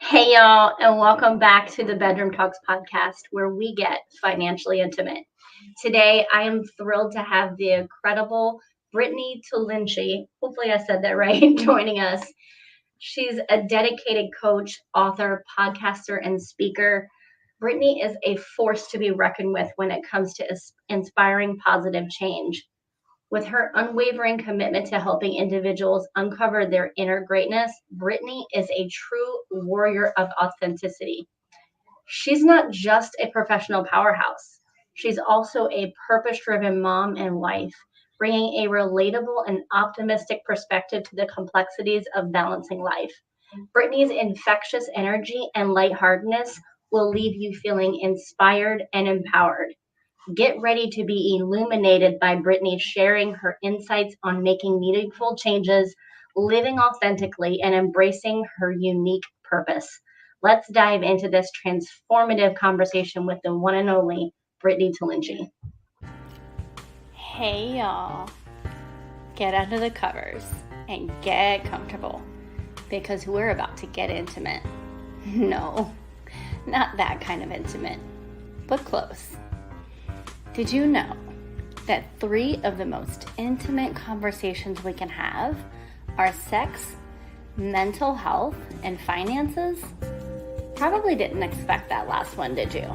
Hey, y'all, and welcome back to the Bedroom Talks podcast, where we get financially intimate. Today, I am thrilled to have the incredible Brittney Tulinchi, hopefully I said that right, joining us. She's a dedicated coach, author, podcaster, and speaker. Brittney is a force to be reckoned with when it comes to inspiring positive change. With her unwavering commitment to helping individuals uncover their inner greatness, Brittney is a true warrior of authenticity. She's not just a professional powerhouse. She's also a purpose-driven mom and wife, bringing a relatable and optimistic perspective to the complexities of balancing life. Brittney's infectious energy and lightheartedness will leave you feeling inspired and empowered. Get ready to be illuminated by Brittney sharing her insights on making meaningful changes, living authentically, and embracing her unique purpose. Let's dive into this transformative conversation with the one and only Brittney Tulinchi. Hey y'all, get under the covers and get comfortable because we're about to get intimate. No, not that kind of intimate, but close. Did you know that 3 of the most intimate conversations we can have are sex, mental health, and finances? Probably didn't expect that last one, did you?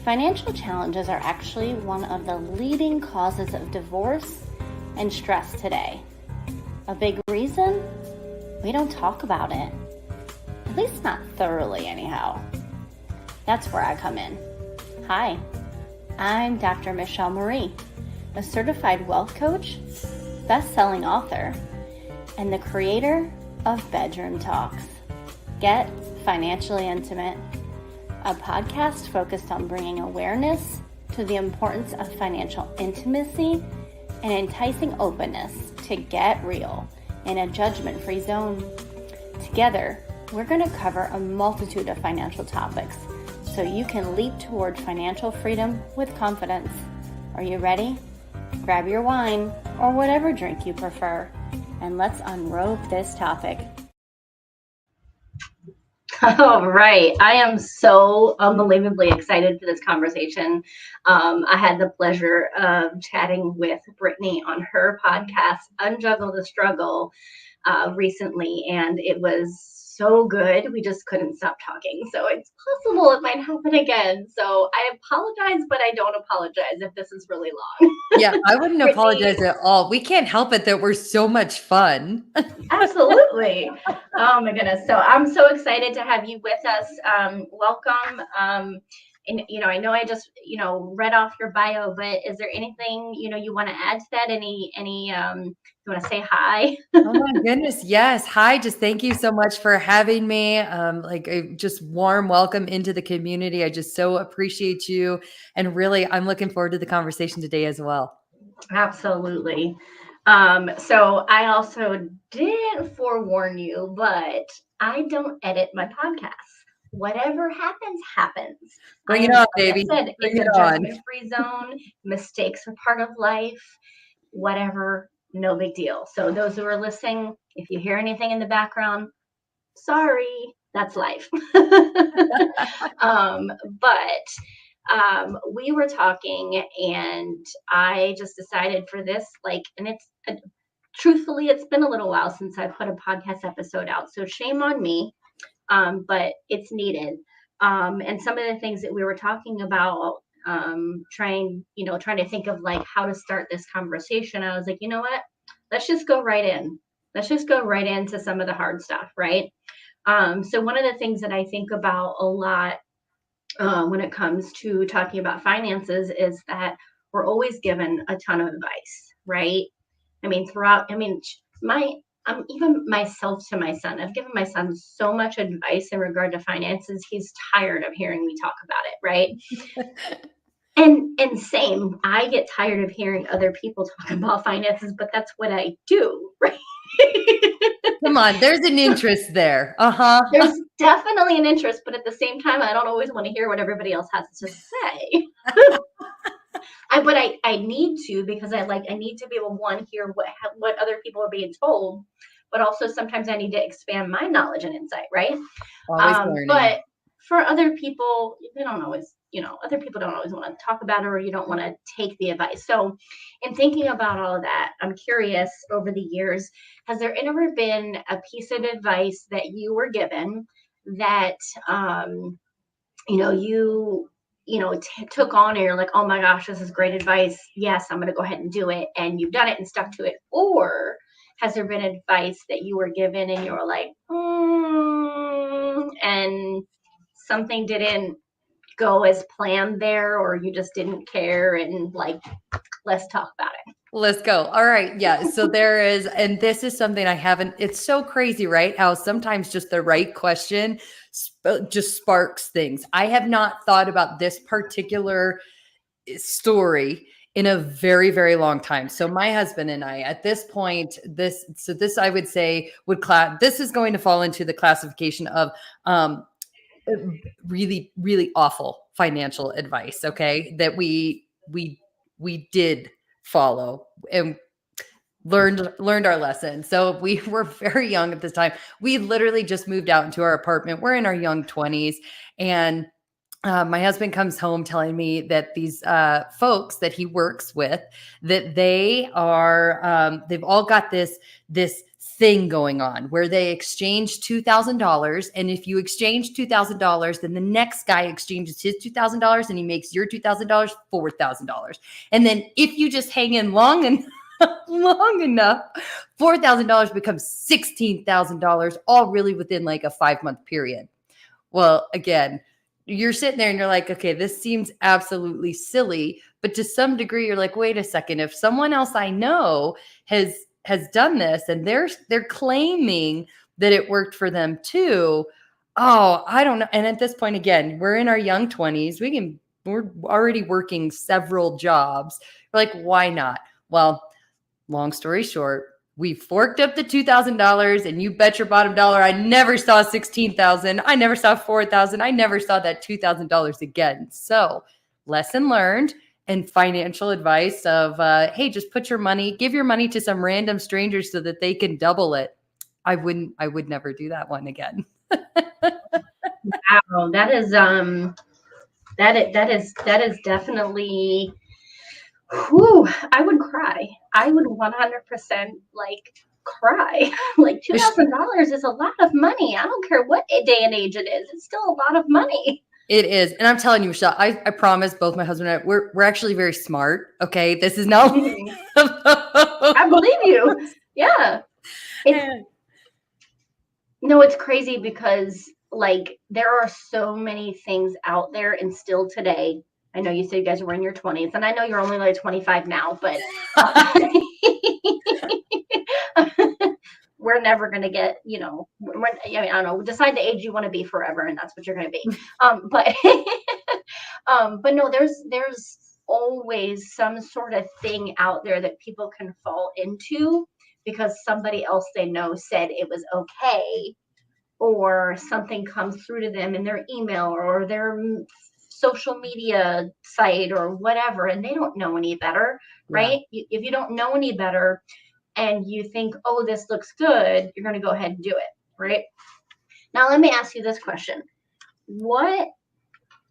Financial challenges are actually one of the leading causes of divorce and stress today. A big reason? We don't talk about it. At least not thoroughly anyhow. That's where I come in. Hi, I'm Dr. Michelle Marie, a certified wealth coach, best-selling author, and the creator of Bedroom Talks. Get financially intimate, a podcast focused on bringing awareness to the importance of financial intimacy and enticing openness to get real in a judgment-free zone. Together, we're going to cover a multitude of financial topics so you can leap toward financial freedom with confidence. Are you ready? Grab your wine or whatever drink you prefer, and let's unrobe this topic. All right. I am so unbelievably excited for this conversation. I had the pleasure of chatting with Brittney on her podcast, Unjuggle the Struggle, recently, and it was so good. We just couldn't stop talking. So it's possible it might happen again. So I apologize, but I don't apologize if this is really long. Yeah, I wouldn't Brittney. apologize at all. We can't help it that we're so much fun. Absolutely. Oh my goodness. So I'm so excited to have you with us. Welcome. And I know I just read off your bio, but is there anything you want to add to that? Any you want to say hi? Oh my goodness, yes. Hi, just thank you so much for having me. Just warm welcome into the community. I just so appreciate you, and really, I'm looking forward to the conversation today as well. Absolutely. So I also did forewarn you, but I don't edit my podcasts. Whatever happens, happens. Bring it on, baby. Like I said, Bring it's it a on. judgment-free zone. Mistakes are part of life. Whatever, no big deal. So those who are listening, if you hear anything in the background, sorry, that's life. We were talking, and I just decided for this, truthfully, it's been a little while since I put a podcast episode out, so shame on me, but it's needed. And some of the things that we were talking about, trying to think of like how to start this conversation, I was like, you know what? Let's just go right in. Let's just go right into some of the hard stuff, right? So one of the things that I think about a lot when it comes to talking about finances is that we're always given a ton of advice, right? Even myself to my son, I've given my son so much advice in regard to finances. He's tired of hearing me talk about it, right? And same, I get tired of hearing other people talk about finances, but that's what I do, right? Come on, there's an interest there. There's definitely an interest, but at the same time, I don't always want to hear what everybody else has to say. But I need to, because I need to be able to, one, hear what other people are being told, but also sometimes I need to expand my knowledge and insight, right? Always learning. But for other people, they don't always, other people don't always want to talk about it, or you don't want to take the advice. So in thinking about all of that, I'm curious, over the years, has there ever been a piece of advice that you were given that, took on, and you're like, oh my gosh, this is great advice. Yes, I'm going to go ahead and do it. And you've done it and stuck to it. Or has there been advice that you were given and you were like, and something didn't go as planned there, or you just didn't care, and like, let's talk about it. Let's go. All right. Yeah. So there is, and this is something I haven't, it's so crazy, right? How sometimes just the right question just sparks things. I have not thought about this particular story in a very, very long time. So my husband and I, at this point, this I would say this is going to fall into the classification of, really, really awful financial advice. Okay. That we did follow and learned our lesson. So we were very young at this time. We literally just moved out into our apartment. We're in our young 20s. And my husband comes home telling me that these folks that he works with, that they are, they've all got this thing going on where they exchange $2,000. And if you exchange $2,000, then the next guy exchanges his $2,000 and he makes your $2,000 $4,000. And then if you just hang in long enough, $4,000 becomes $16,000, all really within like a 5-month period. Well, again, you're sitting there and you're like, okay, this seems absolutely silly. But to some degree, you're like, wait a second, if someone else I know has done this and they're claiming that it worked for them too. Oh, I don't know. And at this point, again, we're in our young 20s. We're already working several jobs. We're like, why not? Well, long story short, we forked up the $2,000, and you bet your bottom dollar I never saw $16,000. I never saw $4,000. I never saw that $2,000 again. So, lesson learned. And financial advice of, hey, just give your money to some random strangers so that they can double it. I would never do that one again. Wow, that is definitely, I would cry. I would 100% cry. Like $2,000 is a lot of money. I don't care what day and age it is. It's still a lot of money. It is. And I'm telling you, Michelle, I promise both my husband and I, we're actually very smart. Okay. This is not. I believe you. Yeah. It's crazy because there are so many things out there, and still today, I know you said you guys were in your 20s, and I know you're only like 25 now, but we're never going to get, I don't know, decide the age you want to be forever, and that's what you're going to be. But no, there's always some sort of thing out there that people can fall into because somebody else they know said it was okay, or something comes through to them in their email or their social media site or whatever, and they don't know any better, right? Yeah. If you don't know any better, and you think, oh, this looks good, you're going to go ahead and do it, right? Now, let me ask you this question. What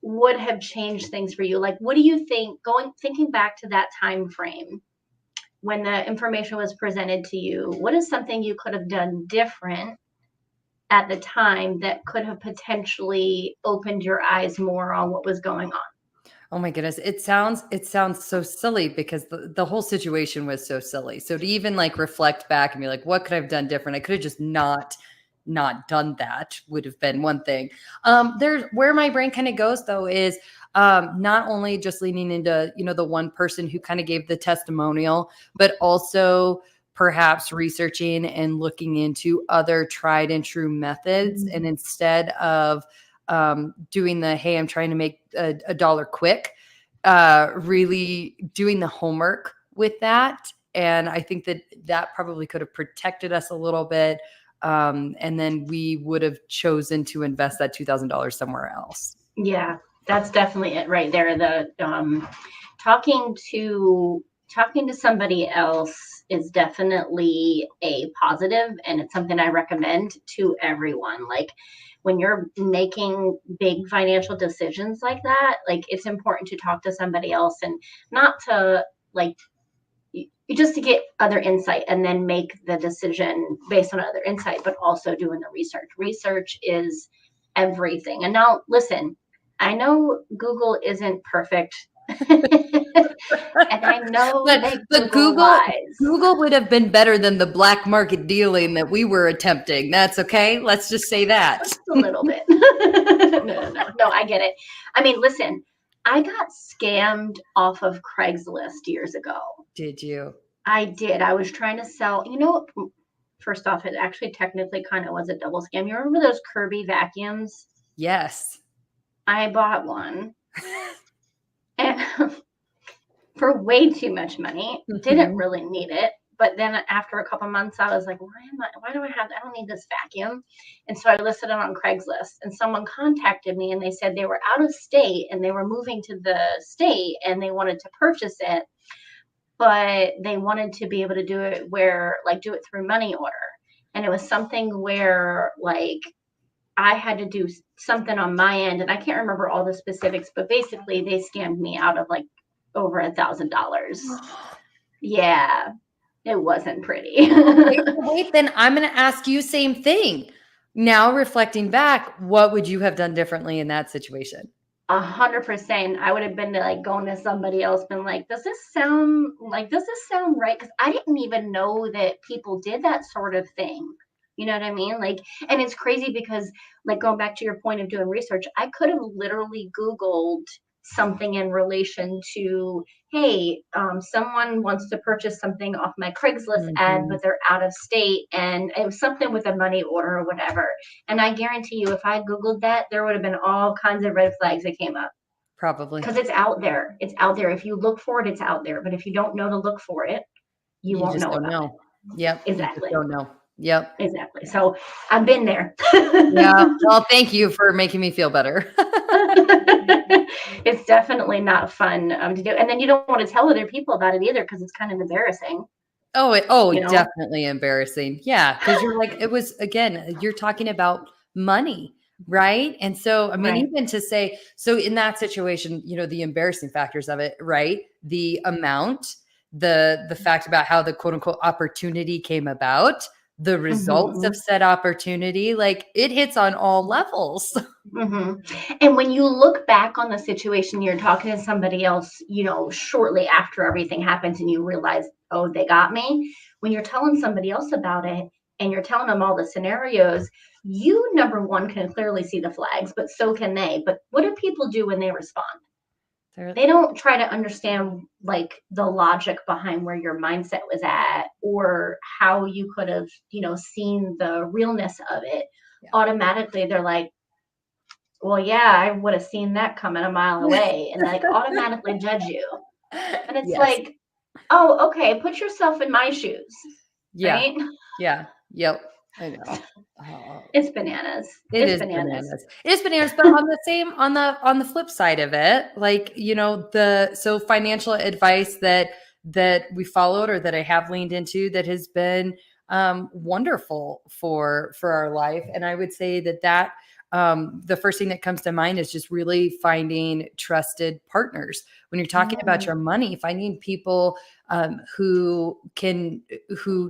would have changed things for you? What do you think, thinking back to that time frame when the information was presented to you, what is something you could have done different at the time that could have potentially opened your eyes more on what was going on? Oh my goodness. It sounds so silly because the whole situation was so silly. So to even reflect back and be like, what could I have done different? I could have just not done that would have been one thing. There's where my brain kind of goes though is not only just leaning into, the one person who kind of gave the testimonial, but also perhaps researching and looking into other tried and true methods. Mm-hmm. And instead of doing hey, I'm trying to make a dollar quick, really doing the homework with that. And I think that probably could have protected us a little bit. And then we would have chosen to invest that $2,000 somewhere else. Yeah, that's definitely it right there. The talking to somebody else is definitely a positive, and it's something I recommend to everyone. Like when you're making big financial decisions like that, like it's important to talk to somebody else, and not to like just to get other insight and then make the decision based on other insight, but also doing the research. Research is everything. And now, listen, I know Google isn't perfect, and I know But they but Google Google lies. Google would have been better than the black market dealing that we were attempting. That's okay. Let's just say that. Just a little bit. No, I get it. I mean, listen, I got scammed off of Craigslist years ago. Did you? I did. I was trying to sell, first off, it actually technically kind of was a double scam. You remember those Kirby vacuums? Yes. I bought one and for way too much money. Didn't Mhm. really need it. But then after a couple months, I was like, why do I don't need this vacuum. And so I listed it on Craigslist, and someone contacted me and they said they were out of state and they were moving to the state and they wanted to purchase it, but they wanted to be able to do it do it through money order. And it was something where like I had to do something on my end, and I can't remember all the specifics, but basically they scammed me out of like over $1,000. Yeah, it wasn't pretty. Okay, so wait, then I'm going to ask you same thing. Now reflecting back, what would you have done differently in that situation? 100%. I would have been like going to somebody else, been like, does this sound right? Because I didn't even know that people did that sort of thing. You know what I mean? Like, and it's crazy because, like, going back to your point of doing research, I could have literally Googled something in relation to, hey, someone wants to purchase something off my Craigslist ad, Mhm. but they're out of state, and it was something with a money order or whatever. And I guarantee you, if I Googled that, there would have been all kinds of red flags that came up Probably. because it's out there. It's out there. If you look for it, it's out there. But if you don't know to look for it, you You won't just know don't about it. know. Yep. You just Exactly. don't know. Yep. Exactly. So I've been there. Yeah. Well, thank you for making me feel better. It's definitely not fun to do. And then you don't want to tell other people about it either because it's kind of embarrassing, you know? Definitely embarrassing. Yeah, because you're like, it was again, you're talking about money, right? And so, I mean, Right. even to say, so in that situation, the embarrassing factors of it, right? The amount, the fact about how the quote unquote opportunity came about, the results of Hmm. said opportunity, like it hits on all levels. Hmm. And when you look back on the situation, you're talking to somebody else, shortly after everything happens and you realize, oh, they got me. When you're telling somebody else about it and you're telling them all the scenarios, you, number one, can clearly see the flags, but so can they. But what do people do when they respond? They're- They don't try to understand like the logic behind where your mindset was at or how you could have, seen the realness of it. yeah. Automatically, they're like, well, yeah, I would have seen that coming a mile away, and like automatically judge you. And it's Yes. like, oh, okay, put yourself in my shoes, Yeah. right? Yeah. Yep. I know. Oh. It's bananas. It It's is bananas. bananas. It is bananas, but on the flip side of it, like, the financial advice that we followed or that I have leaned into that has been wonderful for our life. And I would say that the first thing that comes to mind is just really finding trusted partners. When you're talking about your Mm, money, finding people who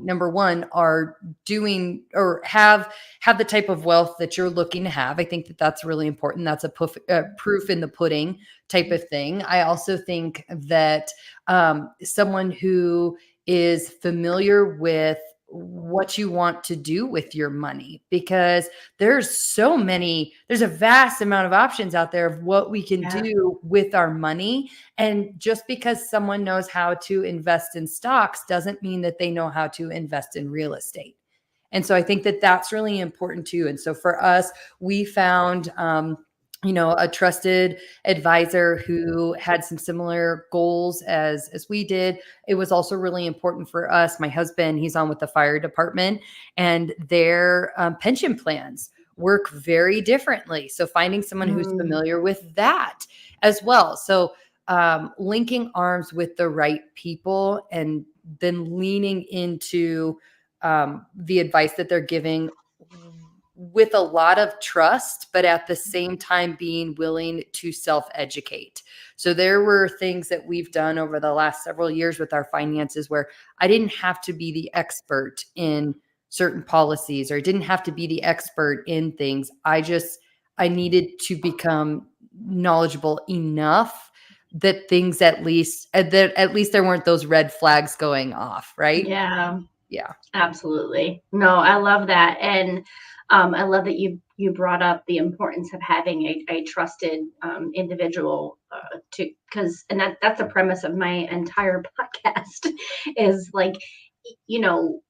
number one are doing or have the type of wealth that you're looking to have. I think that that's really important. That's proof in the pudding type of thing. I also think that someone who is familiar with what you want to do with your money, because there's a vast amount of options out there of what we can yeah. do with our money. And just because someone knows how to invest in stocks doesn't mean that they know how to invest in real estate. And so I think that that's really important too. And so for us, we found, a trusted advisor who had some similar goals as we did. It was also really important for us. My husband, he's on with the fire department, and their pension plans work very differently. So finding someone who's Mm, familiar with that as well. So linking arms with the right people and then leaning into the advice that they're giving with a lot of trust, but at the same time being willing to self-educate. So there were things that we've done over the last several years with our finances where I didn't have to be the expert in certain policies, or I didn't have to be the expert in things. I needed to become knowledgeable enough that things at least there weren't those red flags going off, right? Yeah, Yeah. absolutely. No, I love that. And I love that you brought up the importance of having a trusted individual and that's the premise of my entire podcast is like, you know,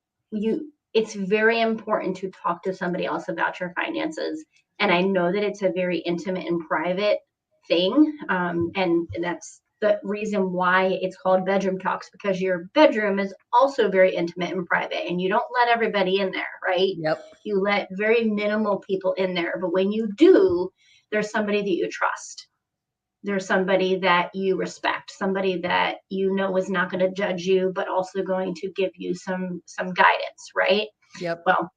it's very important to talk to somebody else about your finances. And I know that it's a very intimate and private thing. And that's the reason why it's called bedroom talks, because your bedroom is also very intimate and private, and you don't let everybody in there, right? Yep. You let very minimal people in there. But when you do, there's somebody that you trust. There's somebody that you respect, somebody that you know is not going to judge you, but also going to give you some guidance, right? Yep. Well,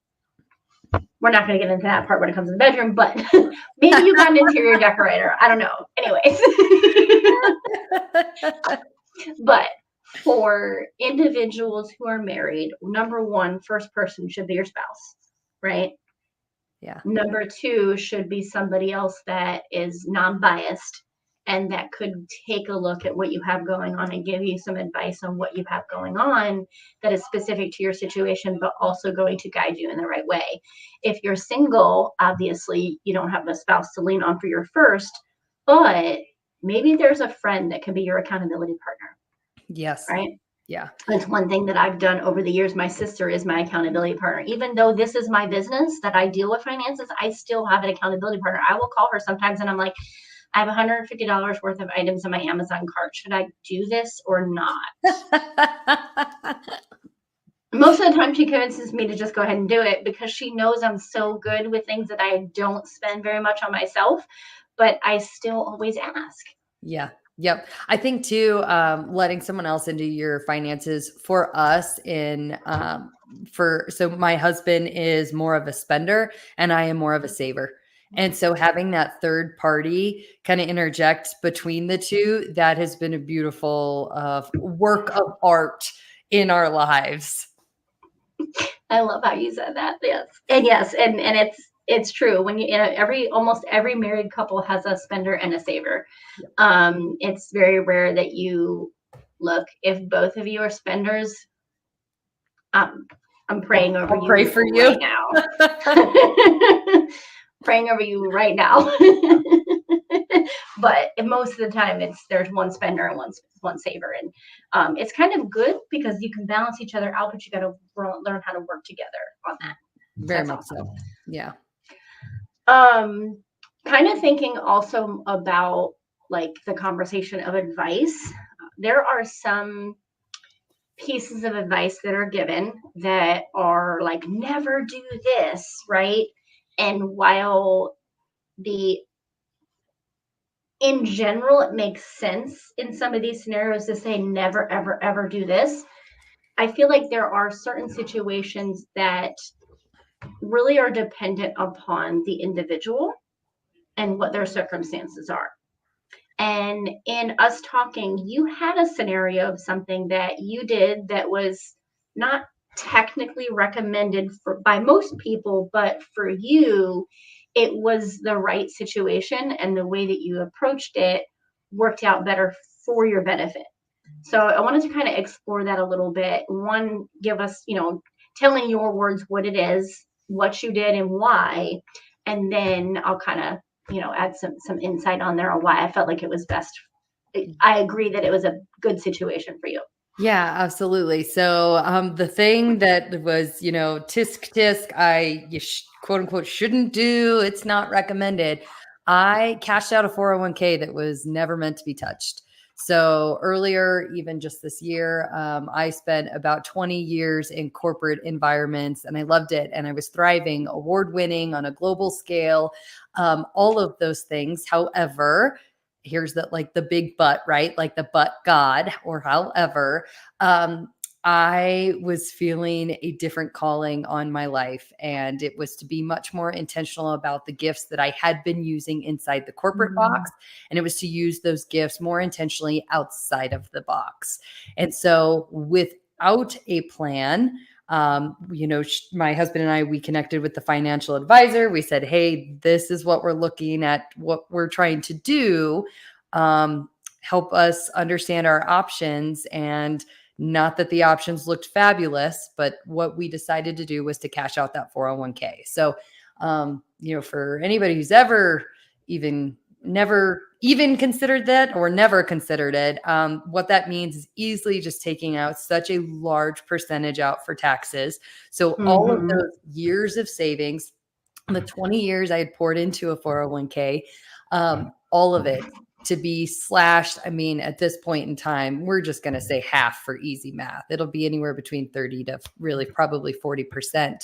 we're not going to get into that part when it comes to the bedroom, but maybe you got an interior decorator. I don't know. Anyways. But for individuals who are married, number one, first person should be your spouse, right? Yeah. Number two should be somebody else that is non-biased and that could take a look at what you have going on and give you some advice on what you have going on that is specific to your situation, but also going to guide you in the right way. If you're single, obviously you don't have a spouse to lean on for your first, but maybe there's a friend that can be your accountability partner. Yes. Right? Yeah. That's one thing that I've done over the years. My sister is my accountability partner. Even though this is my business that I deal with finances, I still have an accountability partner. I will call her sometimes and I'm like, I have $150 worth of items in my Amazon cart. Should I do this or not? Most of the time she convinces me to just go ahead and do it because she knows I'm so good with things that I don't spend very much on myself, but I still always ask. Yeah. Yep. I think too, letting someone else into your finances for us so my husband is more of a spender and I am more of a saver. And so having that third party kind of interject between the two, that has been a beautiful work of art in our lives. I love how you said that. Yes. And it's true. When almost every married couple has a spender and a saver. Yep. It's very rare that you look, if both of you are spenders, I'm praying over you. Pray for you right now. Praying over you right now. But most of the time there's one spender and one saver. And it's kind of good because you can balance each other out, but you got to learn how to work together on that. Very much so. Yeah. Kind of thinking also about like the conversation of advice. There are some pieces of advice that are given that are like, never do this, right? And while in general, it makes sense in some of these scenarios to say never, ever, ever do this, I feel like there are certain situations that really are dependent upon the individual and what their circumstances are. And in us talking, you had a scenario of something that you did that was not technically recommended by most people, but for you, it was the right situation, and the way that you approached it worked out better for your benefit. So I wanted to kind of explore that a little bit. One, give us, telling your words what it is, what you did and why, and then I'll kind of, add some insight on there on why I felt like it was best. I agree that it was a good situation for you. Yeah, absolutely. So the thing that was, tisk, you quote unquote shouldn't do, it's not recommended. I cashed out a 401k that was never meant to be touched. So earlier, even just this year, I spent about 20 years in corporate environments and I loved it. And I was thriving, award winning on a global scale, all of those things. However, here's the big but, right? Like the but God, or however, I was feeling a different calling on my life, and it was to be much more intentional about the gifts that I had been using inside the corporate box. And it was to use those gifts more intentionally outside of the box. And so without a plan, my husband and I, we connected with the financial advisor. We said, hey, this is what we're looking at, what we're trying to do. Help us understand our options. And not that the options looked fabulous, but what we decided to do was to cash out that 401k. So, for anybody who's never even considered that or never considered it, what that means is easily just taking out such a large percentage out for taxes. So all of those years of savings, the 20 years I had poured into a 401k, all of it to be slashed. I mean, at this point in time, we're just going to say half for easy math. It'll be anywhere between 30 to really probably 40%.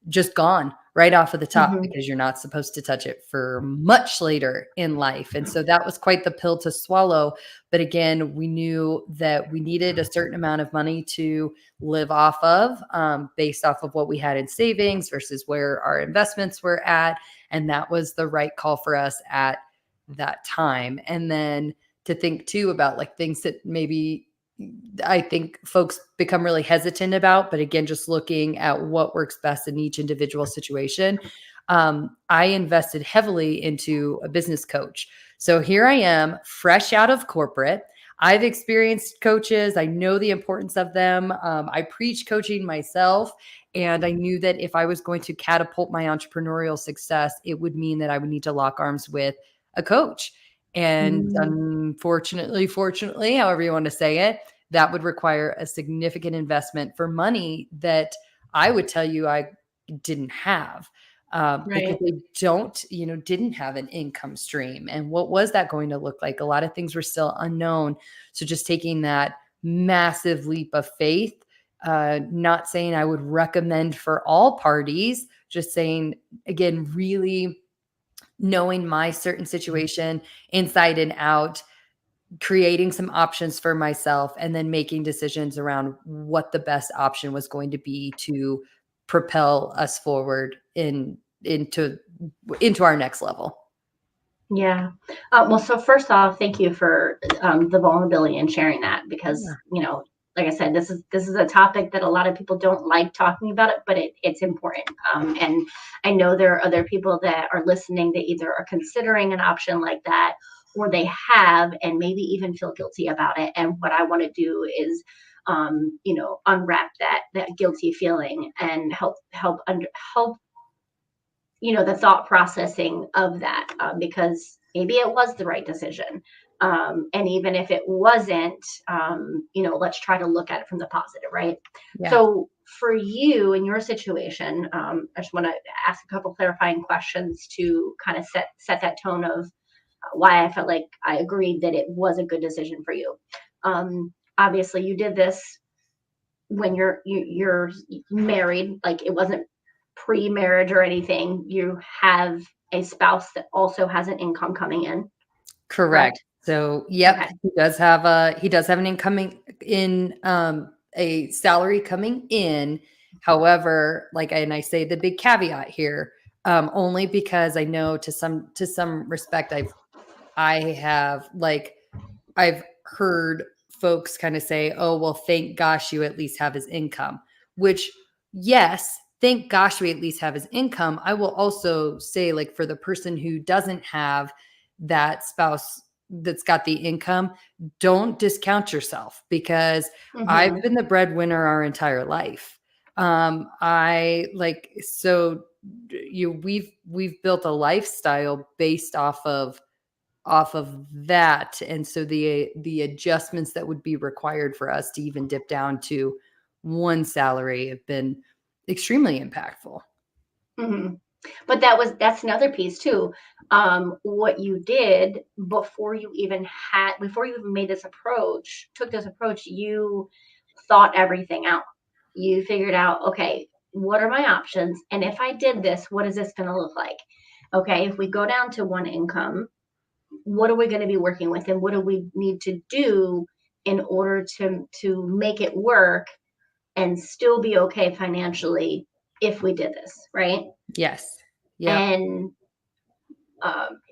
Just gone right off of the top because you're not supposed to touch it for much later in life. And so that was quite the pill to swallow. But again, we knew that we needed a certain amount of money to live off of, based off of what we had in savings versus where our investments were at. And that was the right call for us at that time. And then to think too about like things that maybe I think folks become really hesitant about, but again, just looking at what works best in each individual situation. I invested heavily into a business coach. So here I am, fresh out of corporate. I've experienced coaches. I know the importance of them. I preach coaching myself. And I knew that if I was going to catapult my entrepreneurial success, it would mean that I would need to lock arms with a coach. And fortunately, however you want to say it, that would require a significant investment for money that I would tell you I didn't have, because they didn't have an income stream. And what was that going to look like? A lot of things were still unknown. So just taking that massive leap of faith, not saying I would recommend for all parties, just saying, again, really knowing my certain situation inside and out, creating some options for myself, and then making decisions around what the best option was going to be to propel us forward into our next level. Yeah. Well, so first off, thank you for the vulnerability and sharing that, because, like I said, this is a topic that a lot of people don't like talking about it, but it's important. And I know there are other people that are listening that either are considering an option like that, or they have, and maybe even feel guilty about it. And what I want to do is, unwrap that guilty feeling and help the thought processing of that, because maybe it was the right decision. And even if it wasn't, let's try to look at it from the positive, right? Yeah. So for you in your situation, I just want to ask a couple clarifying questions to kind of set that tone of why I felt like I agreed that it was a good decision for you. Obviously, you did this when you're married, like it wasn't pre-marriage or anything. You have a spouse that also has an income coming in. Correct. So, yep, okay. He does have an incoming in, a salary coming in. However, and I say the big caveat here, only because I know to some respect, I've heard folks kind of say, oh, well, thank gosh you at least have his income, which yes, thank gosh we at least have his income. I will also say, for the person who doesn't have that spouse that's got the income, don't discount yourself, because I've been the breadwinner our entire life. We've built a lifestyle based off of that. And so the adjustments that would be required for us to even dip down to one salary have been extremely impactful. But that's another piece too. What you did before you even made this approach, took this approach, you thought everything out. You figured out, okay, what are my options? And if I did this, what is this going to look like? Okay, if we go down to one income, what are we going to be working with, and what do we need to do in order to make it work and still be okay financially if we did this, right? Yes. Yep. And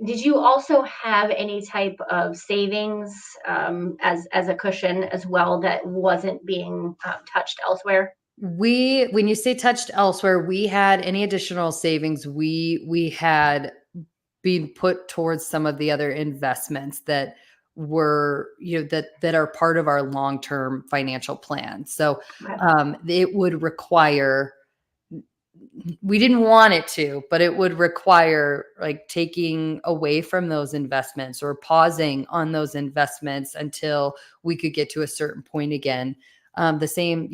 did you also have any type of savings as a cushion as well that wasn't being touched elsewhere? When you say touched elsewhere, we had any additional savings we had being put towards some of the other investments that were, that are part of our long-term financial plan. So Okay. it would require, we didn't want it to, but it would require like taking away from those investments or pausing on those investments until we could get to a certain point again. The same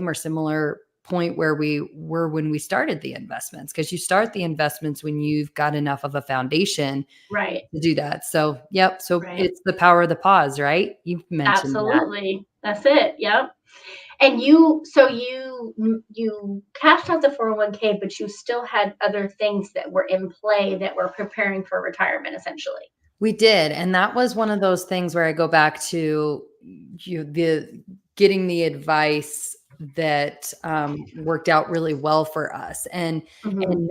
or similar point where we were when we started the investments, because you start the investments when you've got enough of a foundation Right. to do that. So, yep. So Right. it's the power of the pause, right? You mentioned that. Absolutely. That's it. Yep. And you cashed out the 401k, but you still had other things that were in play that were preparing for retirement, essentially. We did, and that was one of those things where I go back to the getting the advice that worked out really well for us, and Hmm.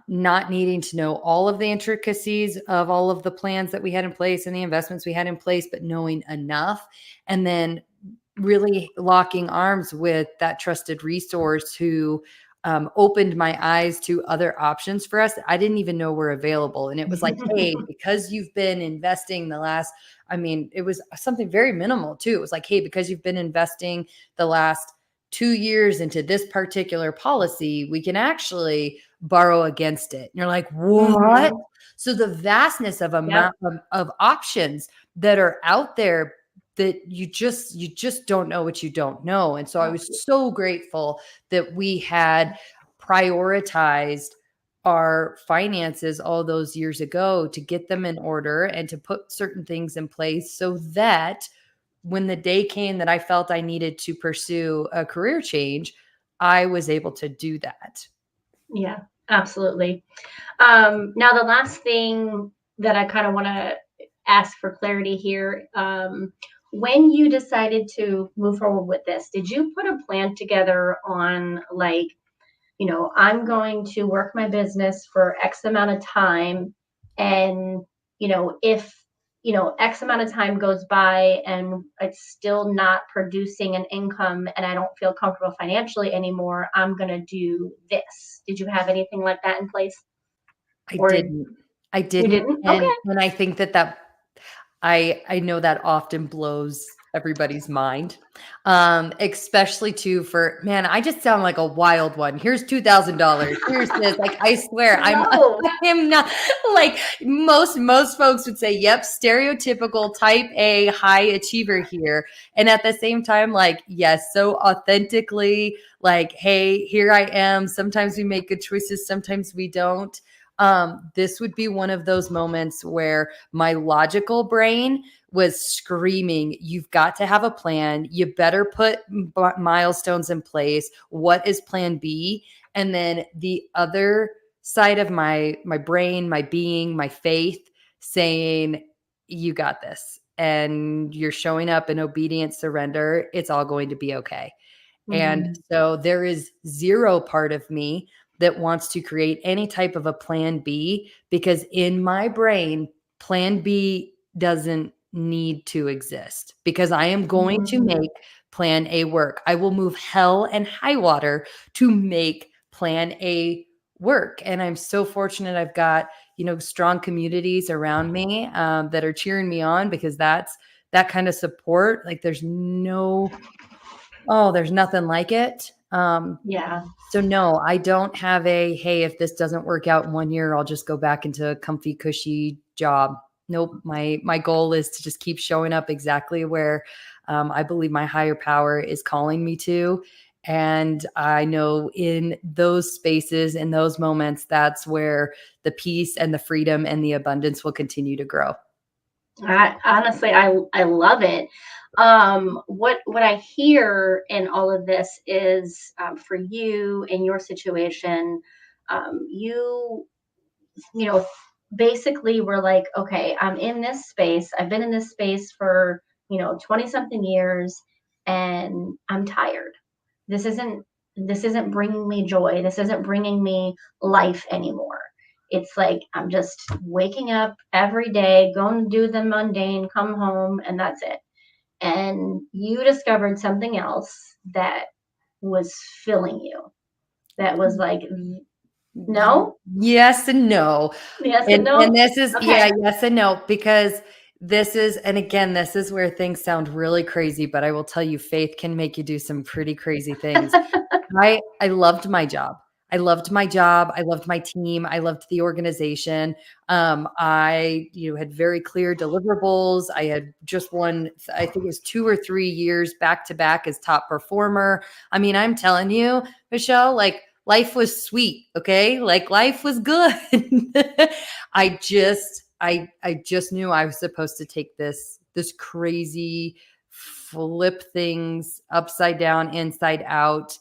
not needing to know all of the intricacies of all of the plans that we had in place and the investments we had in place, but knowing enough, and then really locking arms with that trusted resource who opened my eyes to other options for us that I didn't even know were available. And it was like, hey, because you've been investing it was something very minimal too. It was like, hey, because you've been investing the last 2 years into this particular policy, we can actually borrow against it. And you're like, what? Hmm. So the vastness of Yep. amount of options that are out there that you just don't know what you don't know. And so I was so grateful that we had prioritized our finances all those years ago to get them in order and to put certain things in place so that when the day came that I felt I needed to pursue a career change, I was able to do that. Yeah, absolutely. Now, the last thing that I kind of want to ask for clarity here, when you decided to move forward with this, did you put a plan together on like, I'm going to work my business for X amount of time, and if X amount of time goes by and it's still not producing an income and I don't feel comfortable financially anymore, I'm going to do this. Did you have anything like that in place? I Or didn't. I you didn't. didn't? Okay. And I think that I know that often blows everybody's mind, especially too for man. I just sound like a wild one. Here's $2,000. Here's this. Like I swear, I'm No. I'm not like most folks would say. Yep, stereotypical type A high achiever here, and at the same time, like yes, so authentically, like hey, here I am. Sometimes we make good choices, sometimes we don't. This would be one of those moments where my logical brain was screaming, you've got to have a plan. You better put milestones in place. What is plan B? And then the other side of my brain, my being, my faith saying, you got this. And you're showing up in obedient surrender. It's all going to be okay. And Mhm. so there is zero part of me that wants to create any type of a plan B because in my brain, plan B doesn't need to exist because I am going to Mhm. make plan A work. I will move hell and high water to make plan A work. And I'm so fortunate I've got, strong communities around me that are cheering me on because that kind of support. Like there's nothing like it. Yeah. So no, I don't have hey, if this doesn't work out in 1 year, I'll just go back into a comfy, cushy job. Nope. My goal is to just keep showing up exactly where I believe my higher power is calling me to. And I know in those spaces, in those moments, that's where the peace and the freedom and the abundance will continue to grow. I love it. What I hear in all of this is for you in your situation, you know basically were like, okay, I'm in this space. I've been in this space for 20 something years, and I'm tired. This isn't bringing me joy. This isn't bringing me life anymore. It's like I'm just waking up every day, going to do the mundane, come home, and that's it. And you discovered something else that was filling you. That was like, no? Yes and no. Yes and no? And this is, Okay. yes and no, because this is, and again, this is where things sound really crazy, but I will tell you, faith can make you do some pretty crazy things. I loved my job. I loved my job. I loved my team. I loved the organization. I, had very clear deliverables. I had just won, I think it was 2 or 3 years back to back as top performer. I mean, I'm telling you, Michelle, like life was sweet. Okay. Like life was good. I just knew I was supposed to take this crazy flip things upside down, inside out,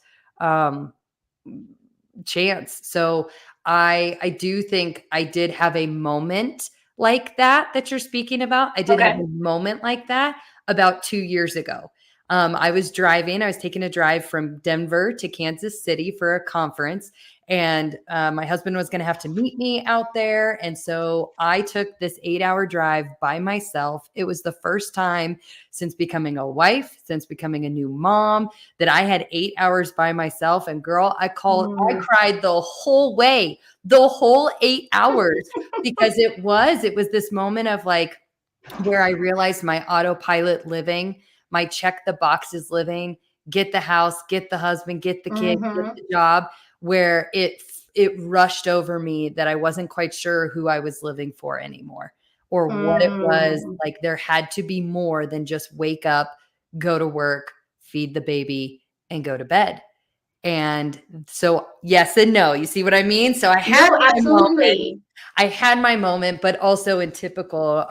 chance. So I do think I did have a moment like that you're speaking about. I did have Okay. a moment like that about 2 years ago. I was taking a drive from Denver to Kansas City for a conference, and my husband was going to have to meet me out there. And so I took this 8-hour drive by myself. It was the first time since becoming a wife, since becoming a new mom, that I had 8 hours by myself. And girl, I cried the whole way, the whole 8 hours, because it was this moment of like, where I realized my autopilot living, my check the boxes living, get the house, get the husband, get the kid, get the job, where it rushed over me that I wasn't quite sure who I was living for anymore, or what it was. Like there had to be more than just wake up, go to work, feed the baby, and go to bed. And so yes and no. You see what I mean? So I had my moment. I had my moment, but also in typical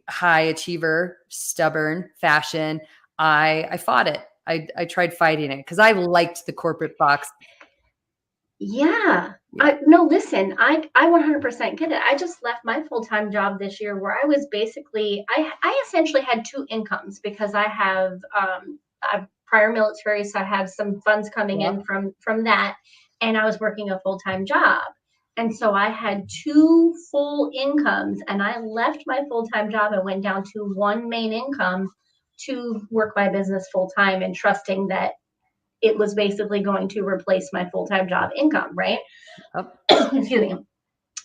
high achiever, stubborn fashion, I fought it. I tried fighting it because I liked the corporate box. Yeah. No, listen, I 100% get it. I just left my full-time job this year where I was basically, I essentially had 2 incomes because I have prior military, so I have some funds coming in from that, and I was working a full-time job. And so I had 2 full incomes, and I left my full-time job and went down to 1 main income to work my business full-time and trusting that it was basically going to replace my full-time job income, right? Excuse me.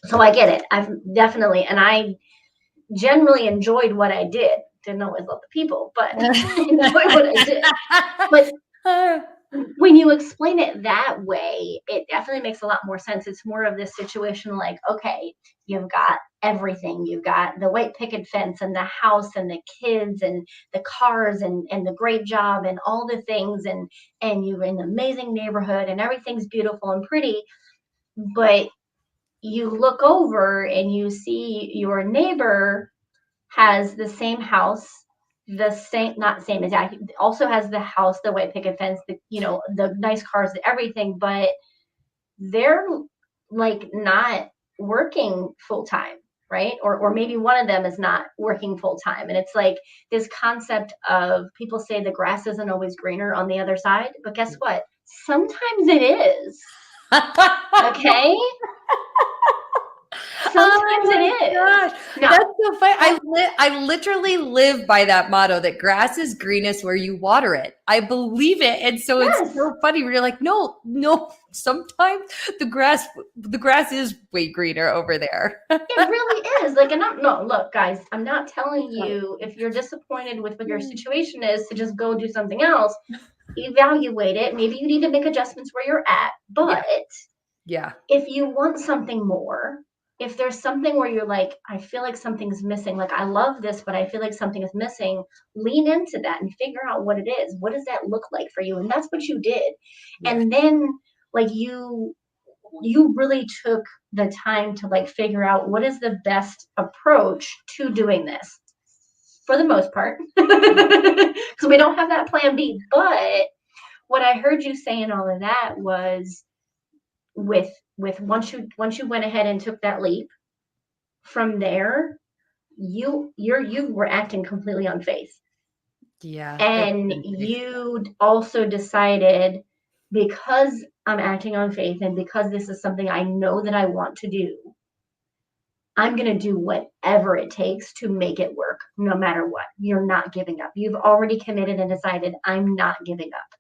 So I get it. I've definitely, and I generally enjoyed what I did. Didn't always love the people, but enjoyed what I did. But when you explain it that way, it definitely makes a lot more sense. It's more of this situation like, okay, you've got everything. You've got the white picket fence and the house and the kids and the cars and the great job and all the things. And you're in an amazing neighborhood and everything's beautiful and pretty. But you look over and you see your neighbor has the same house, not same exact, also has the house, the white picket fence, the nice cars, everything, but they're like not working full time, right? Or maybe one of them is not working full time. And it's like this concept of, people say the grass isn't always greener on the other side, but guess what? Sometimes it is. Okay. Sometimes it is. Gosh, no. That's so funny. I literally live by that motto that grass is greenest where you water it. I believe it. And so It's so funny. We're like, no, sometimes the grass is way greener over there. It really is. Like, look, guys, I'm not telling you if you're disappointed with what your situation is to just go do something else. Evaluate it. Maybe you need to make adjustments where you're at. But if you want something more, if there's something where you're like, I feel like something's missing, like I love this, but I feel like something is missing, lean into that and figure out what it is. What does that look like for you? And that's what you did. And then like you really took the time to like figure out what is the best approach to doing this for the most part, because we don't have that plan B. But what I heard you say in all of that was with once you went ahead and took that leap, from there you were acting completely on faith. Yeah. That's And been big. you also decided, because I'm acting on faith and because this is something I know that I want to do, I'm going to do whatever it takes to make it work, no matter what. You're not giving up. You've already committed and decided, I'm not giving up.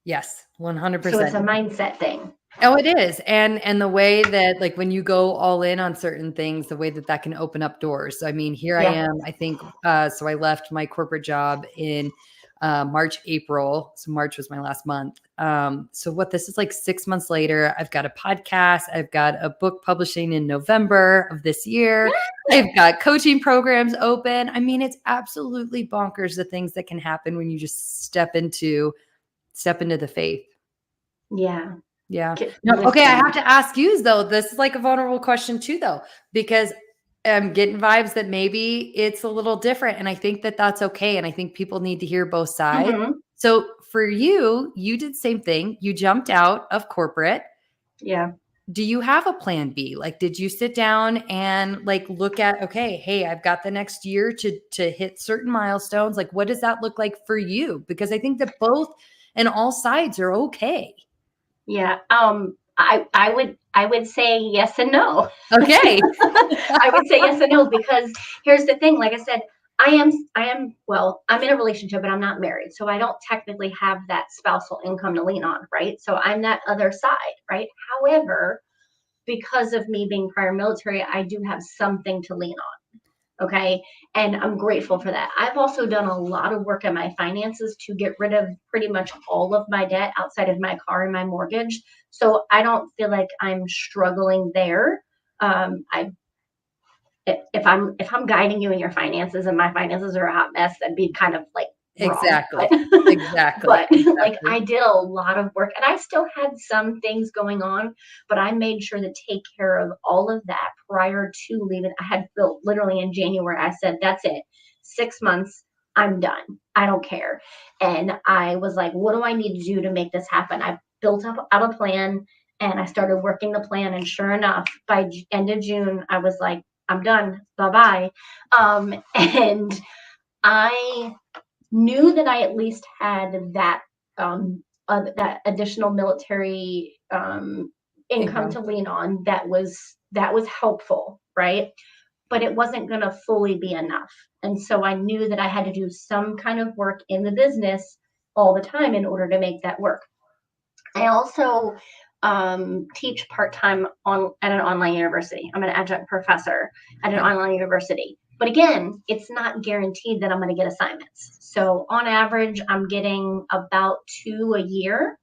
Yes, So it's 100%. a mindset thing. Oh, it is. And the way that, like, when you go all in on certain things, the way that that can open up doors. I mean, here I Yeah. am, I think, so I left my corporate job in March, April. So March was my last month. So what, this is like 6 months later. I've got a podcast. I've got a book publishing in November of this year. I've got coaching programs open. I mean, it's absolutely bonkers the things that can happen when you just step into the faith. Yeah. Yeah. No, okay. I have to ask you though, this is like a vulnerable question too, though, because I'm getting vibes that maybe it's a little different. And I think that that's okay. And I think people need to hear both sides. Mm-hmm. So for you, you did the same thing. You jumped out of corporate. Yeah. Do you have a plan B? Like, did you sit down and like look at, okay, hey, I've got the next year to hit certain milestones. Like, what does that look like for you? Because I think that both and all sides are okay. Yeah. I would say yes and no. Okay. I would say yes and no, because here's the thing. Like I said, well, I'm in a relationship, but I'm not married. So I don't technically have that spousal income to lean on, right? So I'm that other side, right? However, because of me being prior military, I do have something to lean on. Okay. And I'm grateful for that. I've also done a lot of work on my finances to get rid of pretty much all of my debt outside of my car and my mortgage. So I don't feel like I'm struggling there. I if I'm guiding you in your finances and my finances are a hot mess, that'd be kind of like wrong. Exactly. Exactly. But like Exactly. I did a lot of work and I still had some things going on, but I made sure to take care of all of that prior to leaving. I had built literally in January, I said, that's it. 6 months, I'm done. I don't care. And I was like, what do I need to do to make this happen? I built up out a plan and I started working the plan. And sure enough, by end of June, I was like, I'm done. Bye-bye. And I knew that I at least had that that additional military income to lean on. That was helpful, right? But it wasn't going to fully be enough. And so I knew that I had to do some kind of work in the business all the time in order to make that work. I also teach part-time at an online university. I'm an adjunct professor at an online university. But again, it's not guaranteed that I'm going to get assignments. So on average, I'm getting about 2 a year.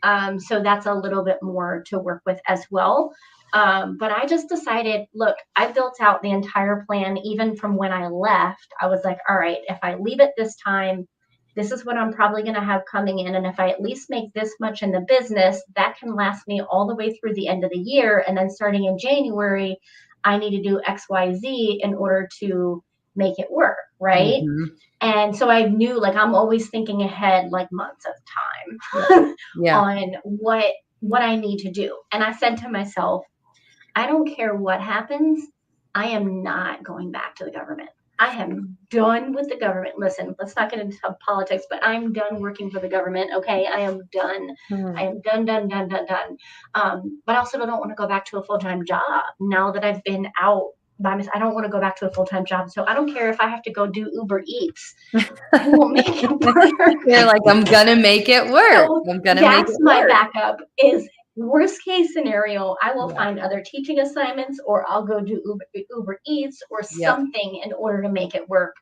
So that's a little bit more to work with as well. But I just decided, look, I built out the entire plan. Even from when I left, I was like, all right, if I leave at this time, this is what I'm probably going to have coming in. And if I at least make this much in the business, that can last me all the way through the end of the year. And then starting in January, I need to do X, Y, Z in order to make it work. Right. Mm-hmm. And so I knew, like, I'm always thinking ahead, like months of time on what I need to do. And I said to myself, I don't care what happens. I am not going back to the government. I am done with the government. Listen, let's not get into politics, but I'm done working for the government. Okay. I am done. I am done. But I also don't want to go back to a full-time job now that I've been out by myself. I don't want to go back to a full-time job. So I don't care if I have to go do Uber Eats. I will make it work. You're like, I'm going to make it work. So I'm going to make it work. That's my backup. Is worst case scenario, I will find other teaching assignments, or I'll go do Uber Eats or something in order to make it work.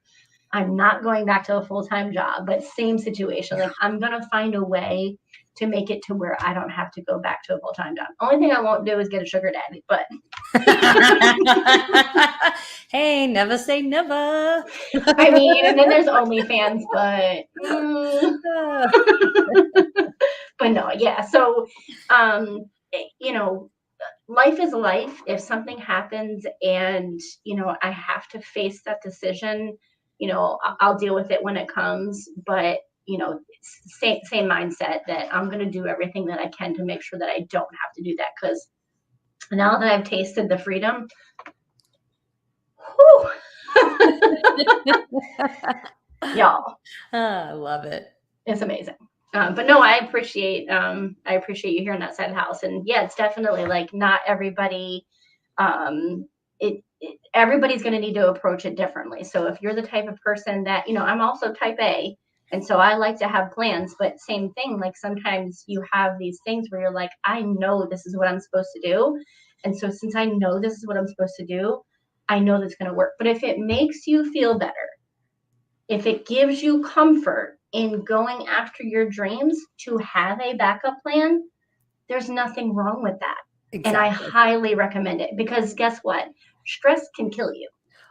I'm not going back to a full-time job, but same situation. Like, I'm going to find a way to make it to where I don't have to go back to a full-time job. Only thing I won't do is get a sugar daddy, but hey, never say never. I mean, and then there's OnlyFans, but but no, yeah. So, you know, life is life. If something happens and, you know, I have to face that decision, you know, I'll deal with it when it comes. But, you know, same mindset that I'm going to do everything that I can to make sure that I don't have to do that. Because now that I've tasted the freedom, Y'all, I love it. it's amazing. But no, I appreciate you hearing that side of the house. And yeah, it's definitely like not everybody, everybody's going to need to approach it differently. So if you're the type of person that, I'm also type A. And so I like to have plans, but same thing, like sometimes you have these things where you're like, I know this is what I'm supposed to do. And so since I know this is what I'm supposed to do, I know that's going to work. But if it makes you feel better, if it gives you comfort in going after your dreams to have a backup plan, there's nothing wrong with that. Exactly. And I highly recommend it because guess what? Stress can kill you.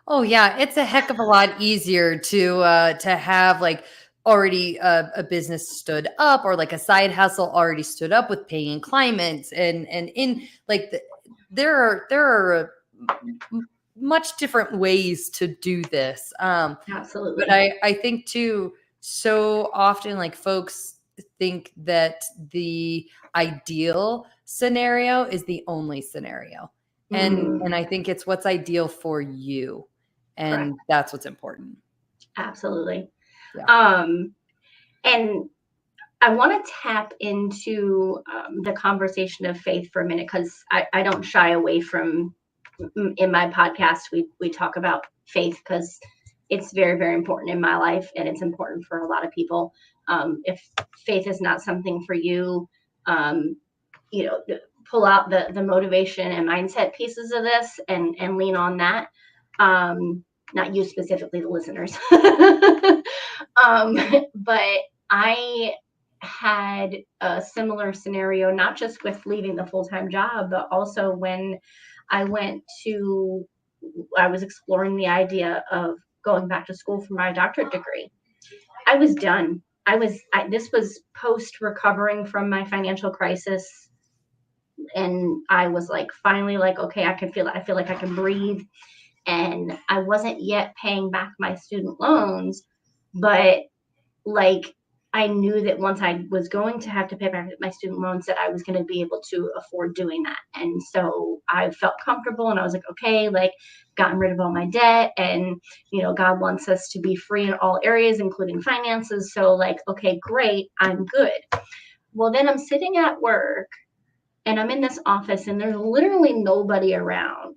Oh yeah, it's a heck of a lot easier to have like already a business stood up or like a side hustle already stood up with paying clients and in like there are much different ways to do this. Absolutely. But I think too, so often like folks think that the ideal scenario is the only scenario. And I think it's what's ideal for you. And Correct. That's what's important. Absolutely. Yeah. And I want to tap into the conversation of faith for a minute because I don't shy away from, in my podcast, we talk about faith because it's very, very important in my life and it's important for a lot of people. If faith is not something for you, pull out the motivation and mindset pieces of this and lean on that. Not you specifically, the listeners. But I had a similar scenario, not just with leaving the full-time job, but also when I was exploring the idea of going back to school for my doctorate degree. I was done. This was post recovering from my financial crisis. And I was like, finally like, okay, I feel like I can breathe. And I wasn't yet paying back my student loans, but like I knew that once I was going to have to pay back my student loans that I was going to be able to afford doing that. And so I felt comfortable and I was like, okay, like gotten rid of all my debt and, God wants us to be free in all areas, including finances. So like, okay, great. I'm good. Well, then I'm sitting at work and I'm in this office and there's literally nobody around.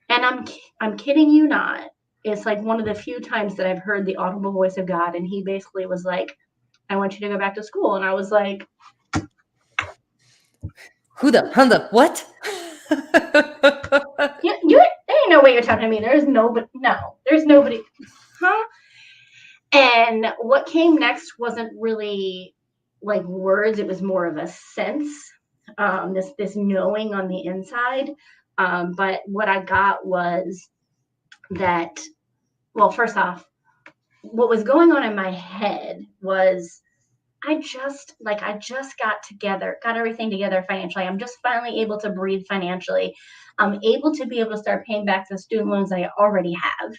And I'm kidding you not. It's like one of the few times that I've heard the audible voice of God. And he basically was like, I want you to go back to school. And I was like, Who the what? There ain't no way you're talking to me. There's nobody. Huh? And what came next wasn't really like words. It was more of a sense, this knowing on the inside. But what I got was that, well, first off, what was going on in my head was I just got everything together financially. I'm just finally able to breathe financially. I'm able to start paying back the student loans I already have.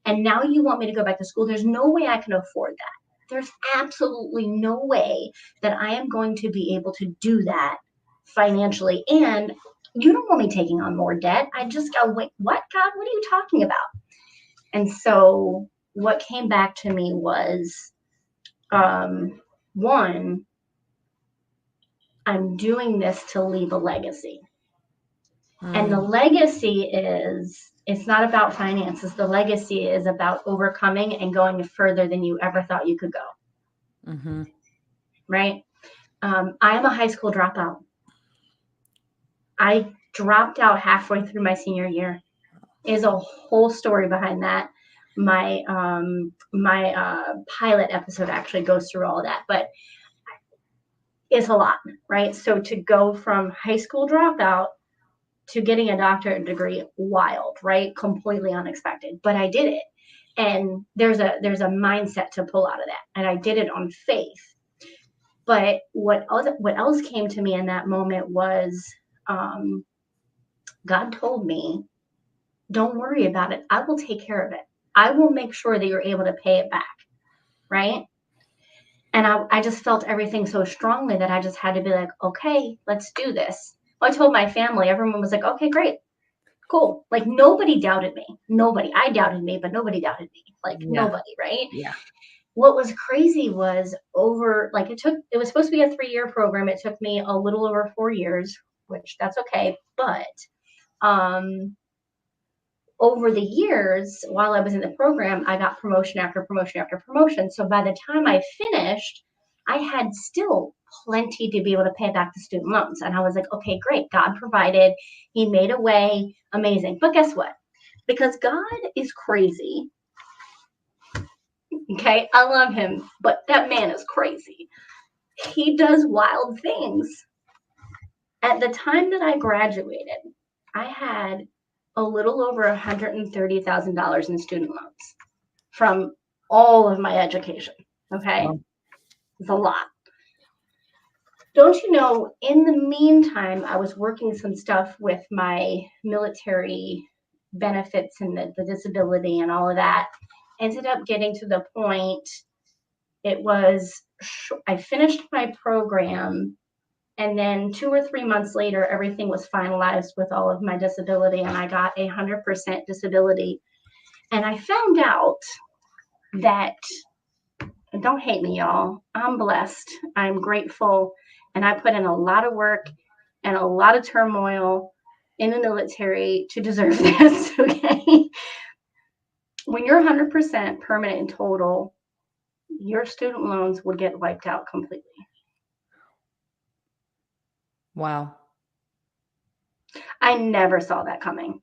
And now you want me to go back to school. There's no way I can afford that. There's absolutely no way that I am going to be able to do that financially. And you don't want me taking on more debt. I just go, wait, what, God? What are you talking about? And so what came back to me was, one, I'm doing this to leave a legacy. And the legacy it's not about finances. The legacy is about overcoming and going further than you ever thought you could go. Mm-hmm. Right? I am a high school dropout. I dropped out halfway through my senior year. Is a whole story behind that. My pilot episode actually goes through all of that, but it's a lot, right? So to go from high school dropout to getting a doctorate degree, wild, right? Completely unexpected, but I did it. And there's a mindset to pull out of that. And I did it on faith. But what else came to me in that moment was God told me, don't worry about it. I will take care of it. I will make sure that you're able to pay it back, right? And I just felt everything so strongly that I just had to be like, okay, let's do this. Well, I told my family, everyone was like, okay, great, Cool. Like nobody doubted me. Nobody. I doubted me, but nobody doubted me. Like Yeah. nobody, right? Yeah. What was crazy was it was supposed to be a 3-year program. It took me a little over 4 years, which that's okay. But um, over the years, while I was in the program, I got promotion after promotion after promotion. So by the time I finished, I had still plenty to be able to pay back the student loans. And I was like, okay, great. God provided. He made a way. Amazing. But guess what? Because God is crazy. Okay. I love him, but that man is crazy. He does wild things. At the time that I graduated, I had a little over $130,000 in student loans from all of my education. Okay. Wow. It's a lot. Don't you know, in the meantime, I was working some stuff with my military benefits and the disability and all of that. Ended up getting to the point, I finished my program, and then 2 or 3 months later, everything was finalized with all of my disability, and I got 100% disability. And I found out that, and don't hate me, y'all, I'm blessed, I'm grateful, and I put in a lot of work and a lot of turmoil in the military to deserve this, okay? When you're 100% permanent and total, your student loans would get wiped out completely. Wow. I never saw that coming.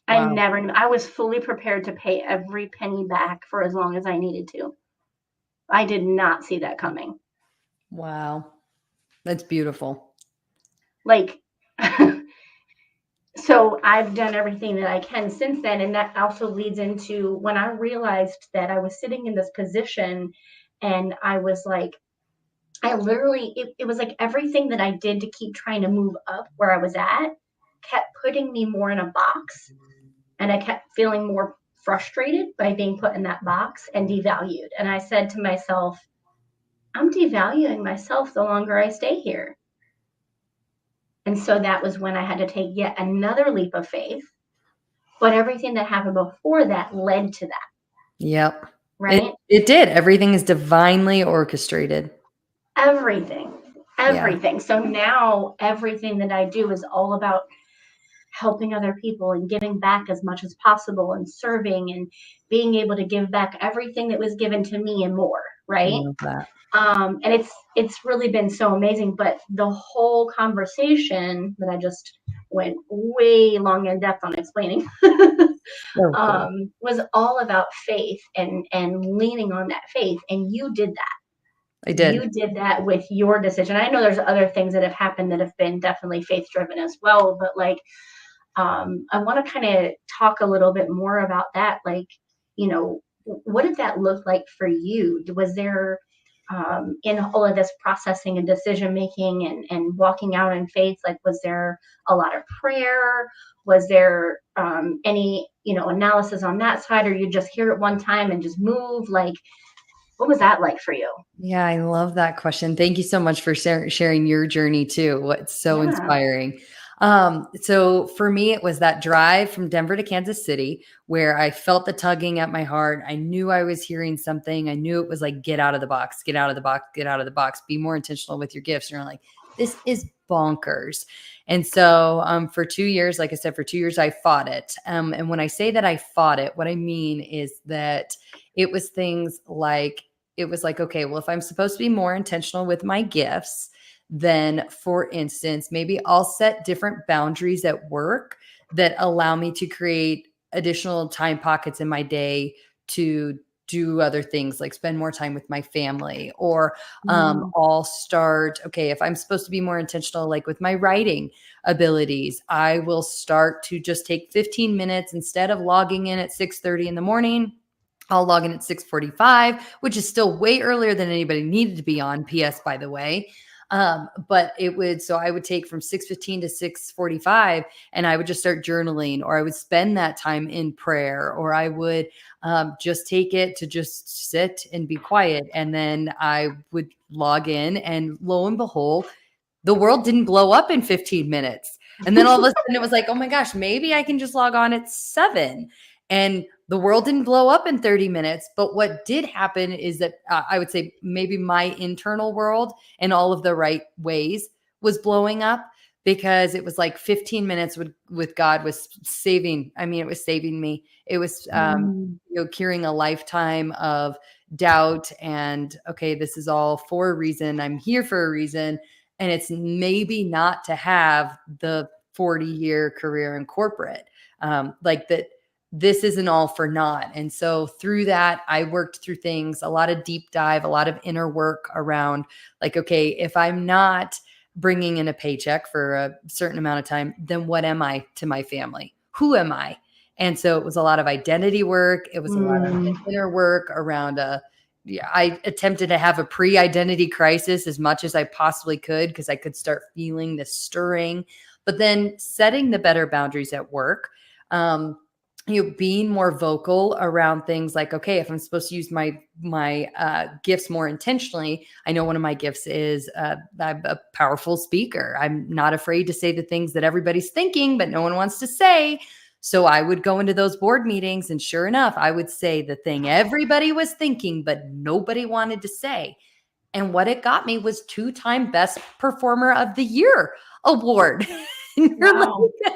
Wow. I was fully prepared to pay every penny back for as long as I needed to. I did not see that coming. Wow. That's beautiful. Like, so I've done everything that I can since then. And that also leads into when I realized that I was sitting in this position and I was like, it was like everything that I did to keep trying to move up where I was at kept putting me more in a box. And I kept feeling more frustrated by being put in that box and devalued. And I said to myself, I'm devaluing myself the longer I stay here. And so that was when I had to take yet another leap of faith. But everything that happened before that led to that. Yep. Right? It did. Everything is divinely orchestrated. Everything. Yeah. So now everything that I do is all about helping other people and giving back as much as possible and serving and being able to give back everything that was given to me and more, I right? love that. And it's really been so amazing. But the whole conversation that I just went way long in depth on explaining So cool. was all about faith and leaning on that faith. And you did that. I did. You did that with your decision. I know there's other things that have happened that have been definitely faith driven as well, but like I want to kind of talk a little bit more about that. Like, you know, what did that look like for you? Was there, in all of this processing and decision making and walking out in faith, like, was there a lot of prayer? Was there any, analysis on that side, or you just hear it one time and just move? Like, what was that like for you? Yeah, I love that question. Thank you so much for sharing your journey too. What's so Yeah. inspiring. So for me, it was that drive from Denver to Kansas City where I felt the tugging at my heart. I knew I was hearing something. I knew it was like, get out of the box, get out of the box, get out of the box, be more intentional with your gifts. And you're like, this is bonkers. And so for 2 years, like I said, for 2 years, I fought it. And when I say that I fought it, what I mean is that it was things like, it was like, okay, well, if I'm supposed to be more intentional with my gifts, then for instance, maybe I'll set different boundaries at work that allow me to create additional time pockets in my day to do other things like spend more time with my family, or I'll start, okay, if I'm supposed to be more intentional, like with my writing abilities, I will start to just take 15 minutes instead of logging in at 6:30 in the morning. I'll log in at 6:45, which is still way earlier than anybody needed to be on. PS, by the way. But so I would take from 6:15 to 6:45 and I would just start journaling, or I would spend that time in prayer, or I would just take it to just sit and be quiet. And then I would log in, and lo and behold, the world didn't blow up in 15 minutes. And then all of a sudden it was like, oh my gosh, maybe I can just log on at 7. And the world didn't blow up in 30 minutes. But what did happen is that I would say maybe my internal world in all of the right ways was blowing up, because it was like 15 minutes with God was saving. I mean, it was saving me. It was, curing a lifetime of doubt and, okay, this is all for a reason. I'm here for a reason. And it's maybe not to have the 40-year career in corporate, like that. This isn't all for naught. And so through that, I worked through things, a lot of deep dive, a lot of inner work around like, okay, if I'm not bringing in a paycheck for a certain amount of time, then what am I to my family? Who am I? And so it was a lot of identity work. It was a lot of inner work around I attempted to have a pre-identity crisis as much as I possibly could, because I could start feeling the stirring, but then setting the better boundaries at work. Being more vocal around things like, okay, if I'm supposed to use my gifts more intentionally, I know one of my gifts is I'm a powerful speaker. I'm not afraid to say the things that everybody's thinking, but no one wants to say. So I would go into those board meetings, and sure enough, I would say the thing everybody was thinking, but nobody wanted to say. And what it got me was 2-time Best Performer of the Year award. Wow. Like,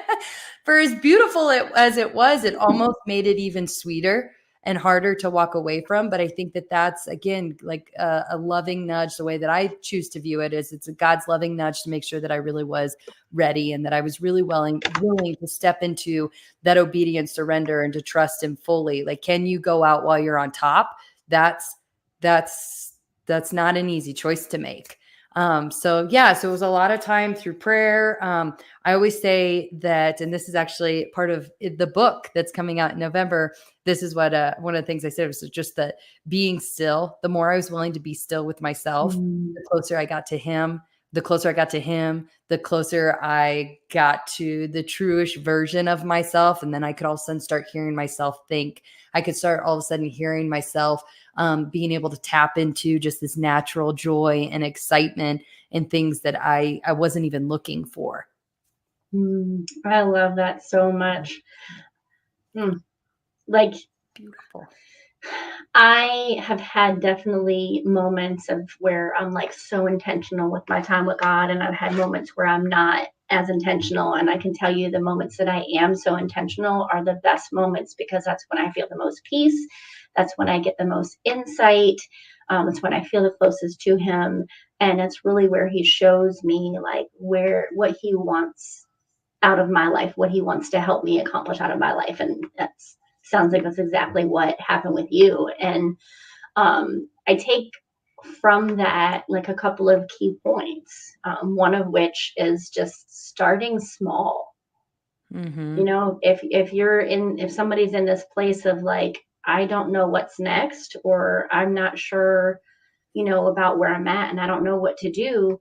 for as beautiful as it was, it almost made it even sweeter and harder to walk away from. But I think that that's, again, like a loving nudge. The way that I choose to view it is it's a God's loving nudge to make sure that I really was ready, and that I was really willing to step into that obedience, surrender, and to trust him fully. Like, can you go out while you're on top? That's not an easy choice to make. So it was a lot of time through prayer. I always say that, and this is actually part of the book that's coming out in November. This is what, one of the things I said was just that being still, the more I was willing to be still with myself, the closer I got to him, the closer I got to him, the closer I got to the truish version of myself. And then I could all of a sudden start hearing myself think. I could start all of a sudden hearing myself being able to tap into just this natural joy and excitement and things that I wasn't even looking for. I love that so much. Like, beautiful. I have had definitely moments of where I'm like so intentional with my time with God, and I've had moments where I'm not as intentional. And I can tell you the moments that I am so intentional are the best moments, because that's when I feel the most peace. That's when I get the most insight. It's when I feel the closest to him. And it's really where he shows me like what he wants out of my life, what he wants to help me accomplish out of my life. And that's sounds like that's exactly what happened with you. And I take from that like a couple of key points, one of which is just starting small. Mm-hmm. You know, if somebody's in this place of like, I don't know what's next, or I'm not sure, about where I'm at and I don't know what to do,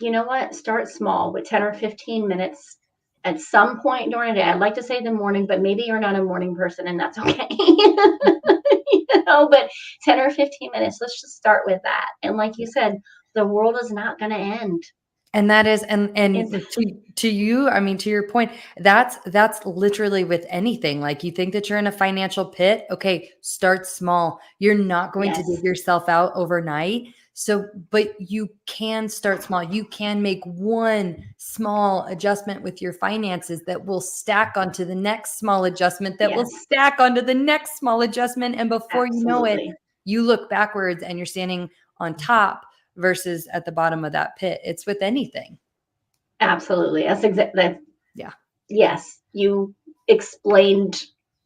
you know what? Start small with 10 or 15 minutes at some point during the day. I'd like to say the morning, but maybe you're not a morning person and that's okay. But 10 or 15 minutes, let's just start with that. And like you said, the world is not going to end. And that is, and to you, I mean, to your point, that's literally with anything. Like, you think that you're in a financial pit. Okay, start small. You're not going to dig yourself out overnight. So, but you can start small. You can make one small adjustment with your finances that will stack onto the next small adjustment that will stack onto the next small adjustment. And before you know it, you look backwards and you're standing on top versus at the bottom of that pit. It's with anything. Absolutely. That's exactly. Yeah. Yes. You explained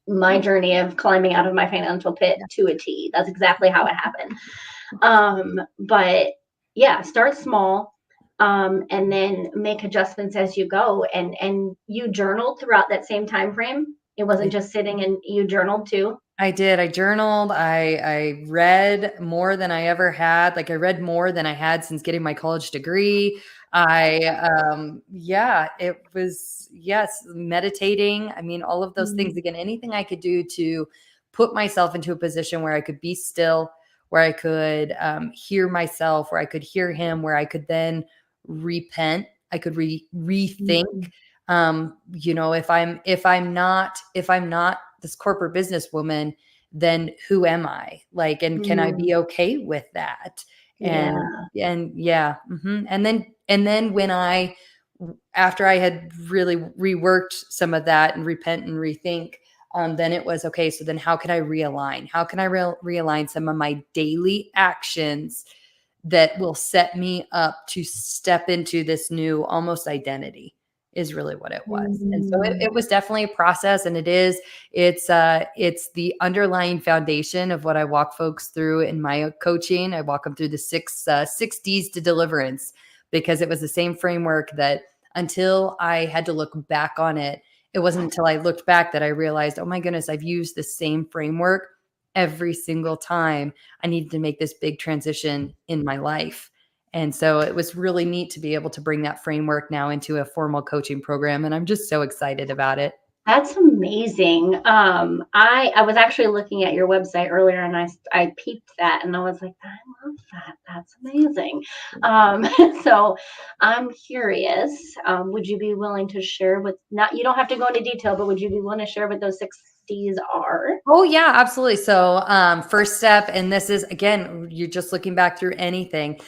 my journey of climbing out of my financial pit to a T. That's exactly how it happened. But yeah, start small, and then make adjustments as you go. And you journaled throughout that same time frame. It wasn't just sitting, and you journaled too. I did. I journaled. I read more than I ever had. Like, I read more than I had since getting my college degree. It was, meditating. I mean, all of those things. Again, anything I could do to put myself into a position where I could be still, where I could hear myself, where I could hear him, where I could then repent I could rethink, if I'm not this corporate businesswoman, then who am I? Like, and can I be okay with that? Yeah. And yeah. And then after I had really reworked some of that and repent and rethink, then it was okay. So then how can I realign? How can I realign some of my daily actions that will set me up to step into this new almost identity, is really what it was. And so it was definitely a process, and it's the underlying foundation of what I walk folks through in my coaching. I walk them through the six Ds to deliverance, because it was the same framework that, until I had to look back on it, it wasn't until I looked back that I realized, oh my goodness, I've used the same framework every single time I needed to make this big transition in my life. And so it was really neat to be able to bring that framework now into a formal coaching program. And I'm just so excited about it. That's amazing. I was actually looking at your website earlier, and I peeped that, and I was like, I love that. That's amazing. So I'm curious. Would you be willing to share you don't have to go into detail, but would you be willing to share what those 6 Ds are? Oh yeah, absolutely. So first step, and this is, again, you're just looking back through anything.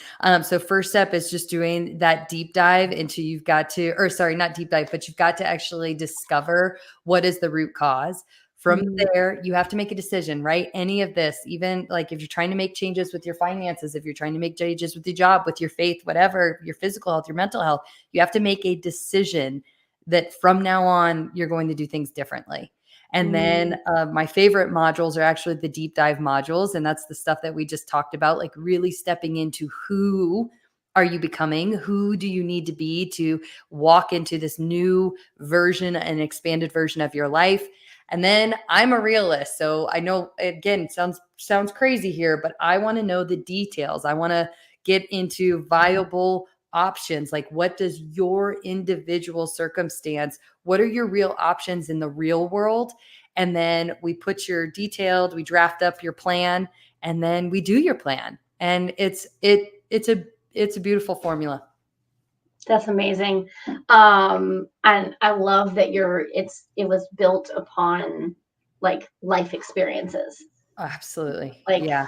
So first step is just doing that deep dive into, not deep dive, but you've got to actually discover what is the root cause. From there, you have to make a decision, right? Any of this, even like if you're trying to make changes with your finances, if you're trying to make changes with your job, with your faith, whatever, your physical health, your mental health, you have to make a decision that from now on, you're going to do things differently. And then my favorite modules are actually the deep dive modules. And that's the stuff that we just talked about, like really stepping into who are you becoming? Who do you need to be to walk into this new version and expanded version of your life? And then I'm a realist. So I know, again, sounds crazy here, but I want to know the details. I want to get into viable options. Like, what does your individual circumstance, what are your real options in the real world? And then we draft up your plan, and then we do your plan. And it's a beautiful formula. That's amazing. And I love that it was built upon like life experiences. Absolutely. Like Yeah.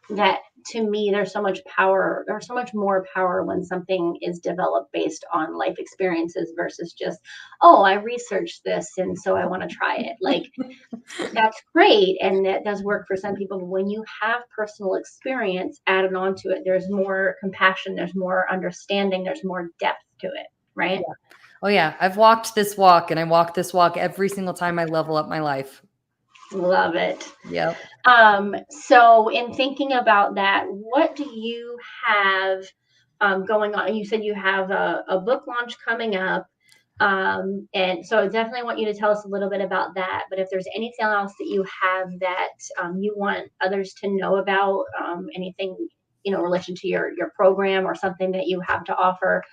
that to me, there's so much power, or so much more power when something is developed based on life experiences versus just, oh, I researched this and so I want to try it. Like that's great, and that does work for some people. But when you have personal experience added onto it, there's more compassion, there's more understanding, there's more depth to it, right? Yeah. Oh yeah, I've walked this walk, and I walk this walk every single time I level up my life. Love it. Yep. So in thinking about that, what do you have going on? You said you have a book launch coming up. And so I definitely want you to tell us a little bit about that. But if there's anything else that you have that you want others to know about, anything, in relation to your program or something that you have to offer,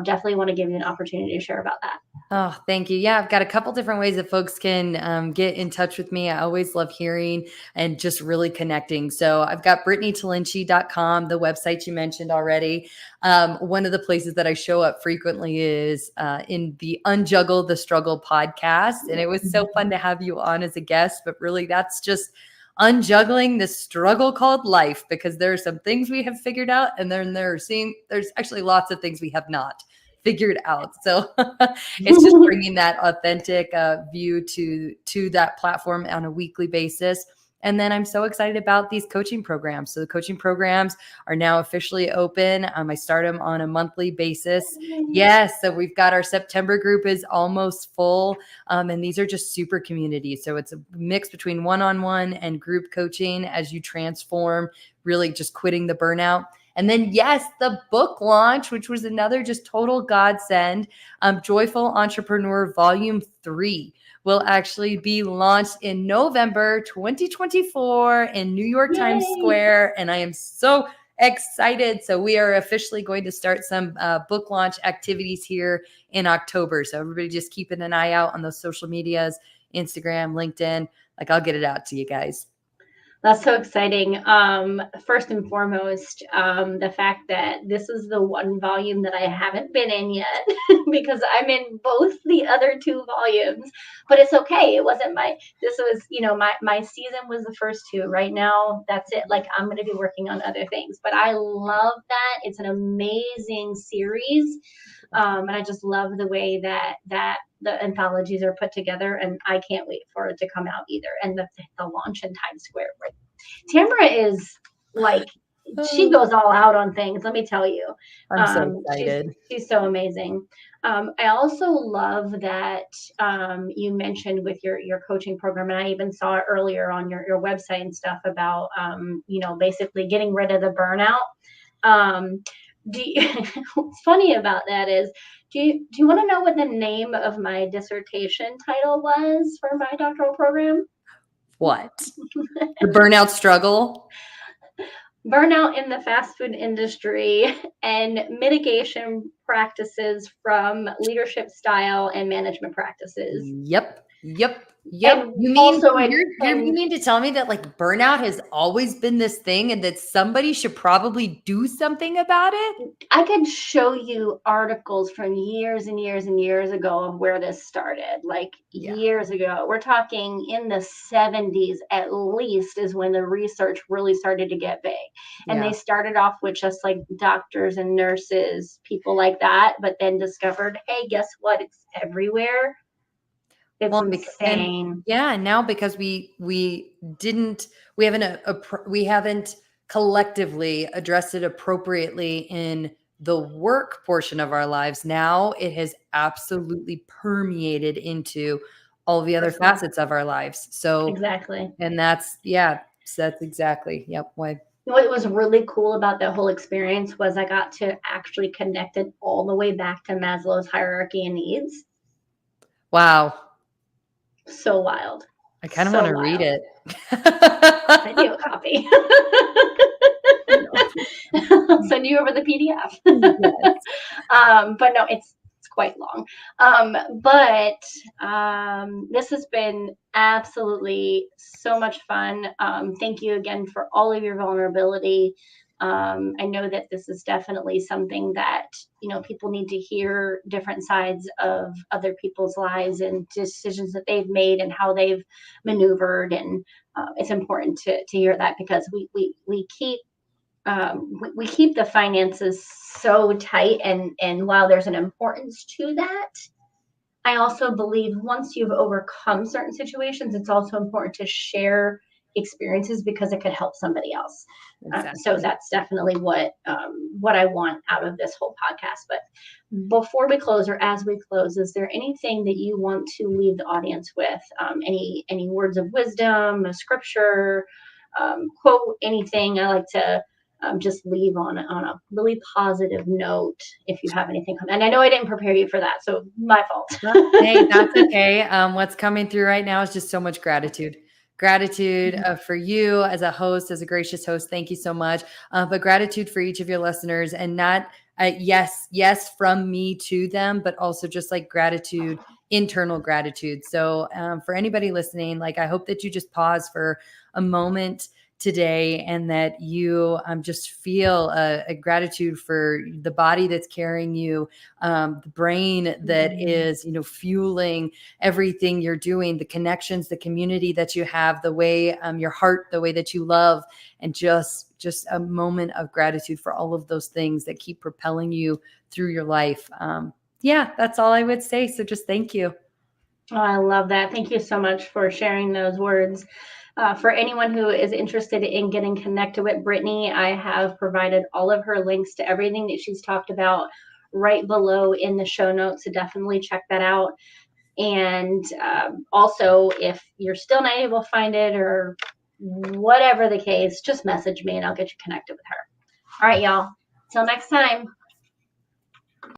definitely want to give you an opportunity to share about that. Oh, thank you. Yeah, I've got a couple different ways that folks can get in touch with me. I always love hearing and just really connecting. So I've got BrittneyToLynchie.com, the website you mentioned already. One of the places that I show up frequently is in the Unjuggle the Struggle podcast. And it was so fun to have you on as a guest, but really that's just unjuggling this struggle called life, because there are some things we have figured out, and then there's actually lots of things we have not figured out. So it's just bringing that authentic view to that platform on a weekly basis. And then I'm so excited about these coaching programs. So the coaching programs are now officially open. I start them on a monthly basis. Yes. So we've got our September group is almost full. And these are just super communities. So it's a mix between one-on-one and group coaching as you transform, really just quitting the burnout. And then, yes, the book launch, which was another just total godsend. Joyful Entrepreneur Volume 3 will actually be launched in November 2024 in New York Times Square. And I am so excited. So we are officially going to start some book launch activities here in October. So everybody just keeping an eye out on those social medias, Instagram, LinkedIn. Like, I'll get it out to you guys. That's so exciting. First and foremost, the fact that this is the one volume that I haven't been in yet because I'm in both the other two volumes, but it's okay. It wasn't this was, my season was the first two. Right now, that's it. Like, I'm going to be working on other things, but I love that. It's an amazing series. And I just love the way that the anthologies are put together, and I can't wait for it to come out either. And the launch in Times Square. Right? Tamara is like, she goes all out on things. Let me tell you, I'm so she's excited. she's so amazing. I also love that you mentioned with your coaching program, and I even saw it earlier on your website and stuff about basically getting rid of the burnout. Um, what's funny about that is, do you want to know what the name of my dissertation title was for my doctoral program? What? The burnout struggle? Burnout in the fast food industry and mitigation practices from leadership style and management practices. Yep. And You mean also, you mean to tell me that like burnout has always been this thing and that somebody should probably do something about it? I could show you articles from years and years and years ago of where this started, like Yeah. years ago. We're talking in the 70s at least is when the research really started to get big. And Yeah. they started off with just like doctors and nurses, people like that, but then discovered, hey, guess what? It's everywhere. It's Well, insane. and now because we haven't collectively addressed it appropriately in the work portion of our lives. Now it has absolutely permeated into all the other Personal. facets of our lives. So, Exactly. and so that's exactly, yep. Why? What was really cool about that whole experience was I got to actually connect it all the way back to Maslow's hierarchy of needs. Wow. So wild. I kind of So want to read wild. it. I'll send you a copy. I'll send you over the PDF. Yes. But no, it's quite long. But this has been absolutely so much fun. Thank you again for all of your vulnerability. I know that this is definitely something that people need to hear different sides of other people's lives and decisions that they've made and how they've maneuvered, and it's important to hear that because we keep we keep the finances so tight, and while there's an importance to that, I also believe once you've overcome certain situations, it's also important to share experiences because it could help somebody else. Exactly. So that's definitely what I want out of this whole podcast. But before we close, or as we close, is there anything that you want to leave the audience with? Any words of wisdom, a scripture, quote, anything? I like to just leave on a really positive note if you have anything. And I know I didn't prepare you for that, so my fault. Hey, that's okay. What's coming through right now is just so much gratitude. Gratitude for you as a host, as a gracious host. Thank you so much. But gratitude for each of your listeners, and not yes from me to them, but also just like gratitude, internal gratitude. So for anybody listening, like I hope that you just pause for a moment today and that you just feel a gratitude for the body that's carrying you, the brain that is, fueling everything you're doing, the connections, the community that you have, the way your heart, the way that you love, and just a moment of gratitude for all of those things that keep propelling you through your life. That's all I would say. So just thank you. Oh, I love that. Thank you so much for sharing those words. For anyone who is interested in getting connected with Brittney, I have provided all of her links to everything that she's talked about right below in the show notes. So definitely check that out. And also, if you're still not able to find it or whatever the case, just message me and I'll get you connected with her. All right, y'all. Till next time.